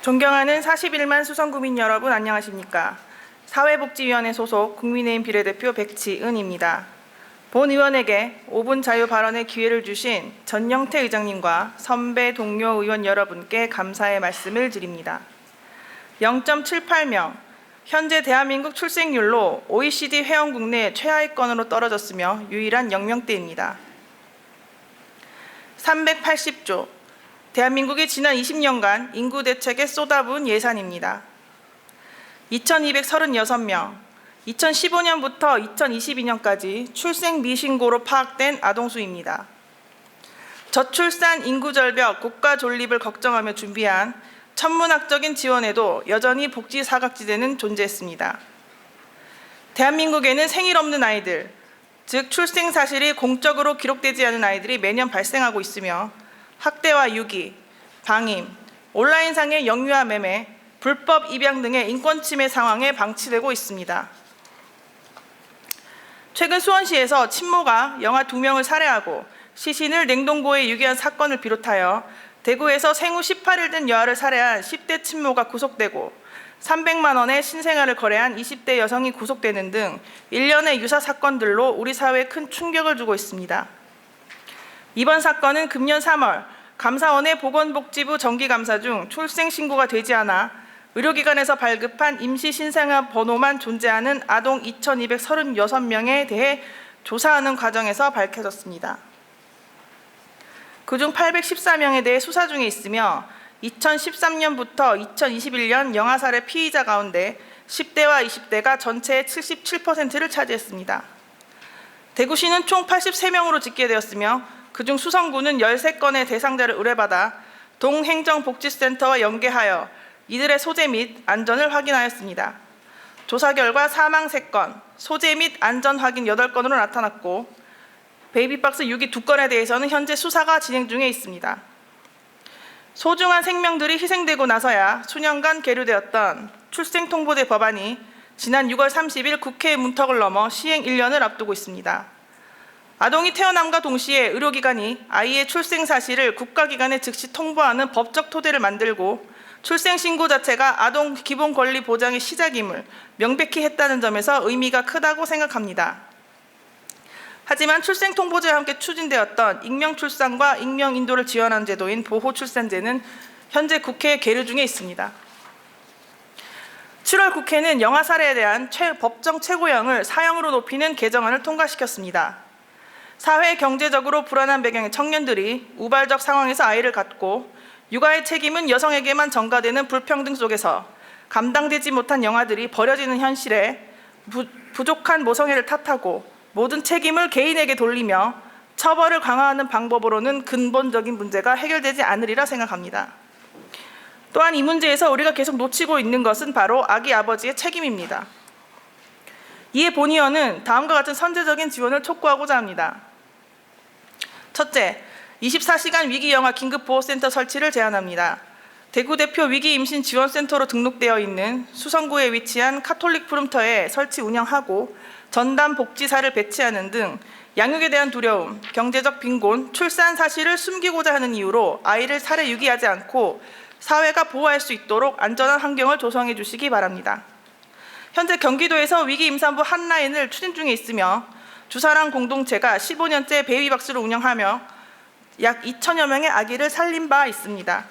존경하는 41만 수성구민 여러분 안녕하십니까. 사회복지위원회 소속 국민의힘 비례대표 백지은입니다. 본 의원에게 5분 자유 발언의 기회를 주신 전영태 의장님과 선배 동료 의원 여러분께 감사의 말씀을 드립니다. 0.78명, 현재 대한민국 출생률로 OECD 회원국 내 최하위권으로 떨어졌으며 유일한 영명대입니다. 380조, 대한민국이 지난 20년간 인구 대책에 쏟아부은 예산입니다. 2236명, 2015년부터 2022년까지 출생 미신고로 파악된 아동수입니다. 저출산 인구절벽 국가 존립을 걱정하며 준비한 천문학적인 지원에도 여전히 복지 사각지대는 존재했습니다. 대한민국에는 생일 없는 아이들, 즉 출생 사실이 공적으로 기록되지 않은 아이들이 매년 발생하고 있으며 학대와 유기, 방임, 온라인상의 영유아 매매, 불법 입양 등의 인권 침해 상황에 방치되고 있습니다. 최근 수원시에서 친모가 영아 2명을 살해하고 시신을 냉동고에 유기한 사건을 비롯하여 대구에서 생후 18일 된 여아를 살해한 10대 친모가 구속되고 300만 원의 신생아를 거래한 20대 여성이 구속되는 등 일련의 유사 사건들로 우리 사회에 큰 충격을 주고 있습니다. 이번 사건은 금년 3월 감사원의 보건복지부 정기감사 중 출생신고가 되지 않아 의료기관에서 발급한 임시신생아 번호만 존재하는 아동 2236명에 대해 조사하는 과정에서 밝혀졌습니다. 그중 814명에 대해 수사 중에 있으며 2013년부터 2021년 영아살해 피의자 가운데 10대와 20대가 전체의 77%를 차지했습니다. 대구시는 총 83명으로 집계되었으며 그중 수성구는 13건의 대상자를 의뢰받아 동행정복지센터와 연계하여 이들의 소재 및 안전을 확인하였습니다. 조사 결과 사망 3건, 소재 및 안전 확인 8건으로 나타났고 베이비박스 유기 2건에 대해서는 현재 수사가 진행 중에 있습니다. 소중한 생명들이 희생되고 나서야 수년간 계류되었던 출생통보제 법안이 지난 6월 30일 국회 문턱을 넘어 시행 1년을 앞두고 있습니다. 아동이 태어남과 동시에 의료기관이 아이의 출생 사실을 국가기관에 즉시 통보하는 법적 토대를 만들고 출생신고 자체가 아동 기본 권리 보장의 시작임을 명백히 했다는 점에서 의미가 크다고 생각합니다. 하지만 출생통보제와 함께 추진되었던 익명출산과 익명인도를 지원하는 제도인 보호출산제는 현재 국회에 계류 중에 있습니다. 7월 국회는 영아살해에 대한 법정 최고형을 사형으로 높이는 개정안을 통과시켰습니다. 사회 경제적으로 불안한 배경의 청년들이 우발적 상황에서 아이를 갖고 육아의 책임은 여성에게만 전가되는 불평등 속에서 감당되지 못한 영아들이 버려지는 현실에 부족한 모성애를 탓하고 모든 책임을 개인에게 돌리며 처벌을 강화하는 방법으로는 근본적인 문제가 해결되지 않으리라 생각합니다. 또한 이 문제에서 우리가 계속 놓치고 있는 것은 바로 아기 아버지의 책임입니다. 이에 본 의원은 다음과 같은 선제적인 지원을 촉구하고자 합니다. 첫째, 24시간 위기영아 긴급보호센터 설치를 제안합니다. 대구 대표 위기임신지원센터로 등록되어 있는 수성구에 위치한 카톨릭 푸름터에 설치 운영하고 전담 복지사를 배치하는 등 양육에 대한 두려움, 경제적 빈곤, 출산 사실을 숨기고자 하는 이유로 아이를 살해 유기하지 않고 사회가 보호할 수 있도록 안전한 환경을 조성해 주시기 바랍니다. 현재 경기도에서 위기임산부 핫라인을 추진 중에 있으며 주사랑 공동체가 15년째 베이비박스를 운영하며 약 2천여 명의 아기를 살린 바 있습니다.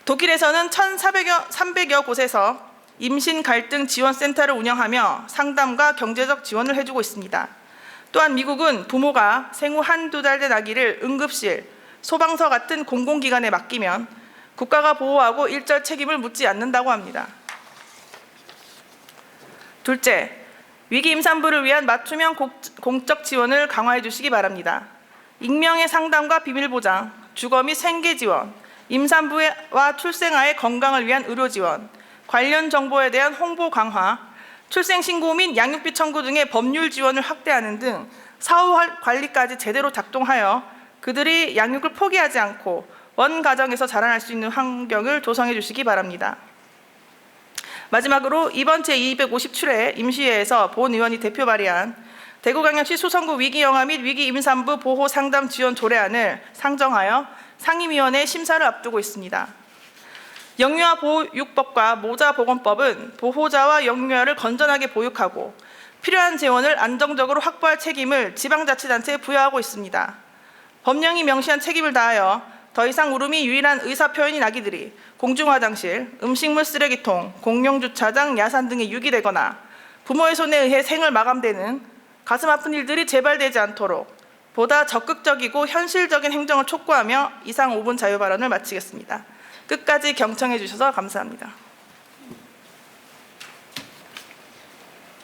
독일에서는 1,300여 곳에서 임신 갈등 지원센터를 운영하며 상담과 경제적 지원을 해주고 있습니다. 또한 미국은 부모가 생후 1~2달 된 아기를 응급실, 소방서 같은 공공기관에 맡기면 국가가 보호하고 일절 책임을 묻지 않는다고 합니다. 둘째, 위기 임산부를 위한 맞춤형 공적 지원을 강화해 주시기 바랍니다. 익명의 상담과 비밀 보장, 주거 및 생계 지원, 임산부와 출생아의 건강을 위한 의료 지원, 관련 정보에 대한 홍보 강화, 출생신고 및 양육비 청구 등의 법률 지원을 확대하는 등 사후 관리까지 제대로 작동하여 그들이 양육을 포기하지 않고 원 가정에서 자라날 수 있는 환경을 조성해 주시기 바랍니다. 마지막으로 이번 제257회 임시회에서 본 의원이 대표 발의한 대구광역시 수성구 위기영아 및 위기임산부 보호상담 지원 조례안을 상정하여 상임위원회 심사를 앞두고 있습니다. 영유아 보육법과 모자보건법은 보호자와 영유아를 건전하게 보육하고 필요한 재원을 안정적으로 확보할 책임을 지방자치단체에 부여하고 있습니다. 법령이 명시한 책임을 다하여 더 이상 울음이 유일한 의사표현인 아기들이 공중화장실, 음식물 쓰레기통, 공용주차장, 야산 등에 유기되거나 부모의 손에 의해 생을 마감되는 가슴 아픈 일들이 재발되지 않도록 보다 적극적이고 현실적인 행정을 촉구하며 이상 5분 자유발언을 마치겠습니다. 끝까지 경청해 주셔서 감사합니다.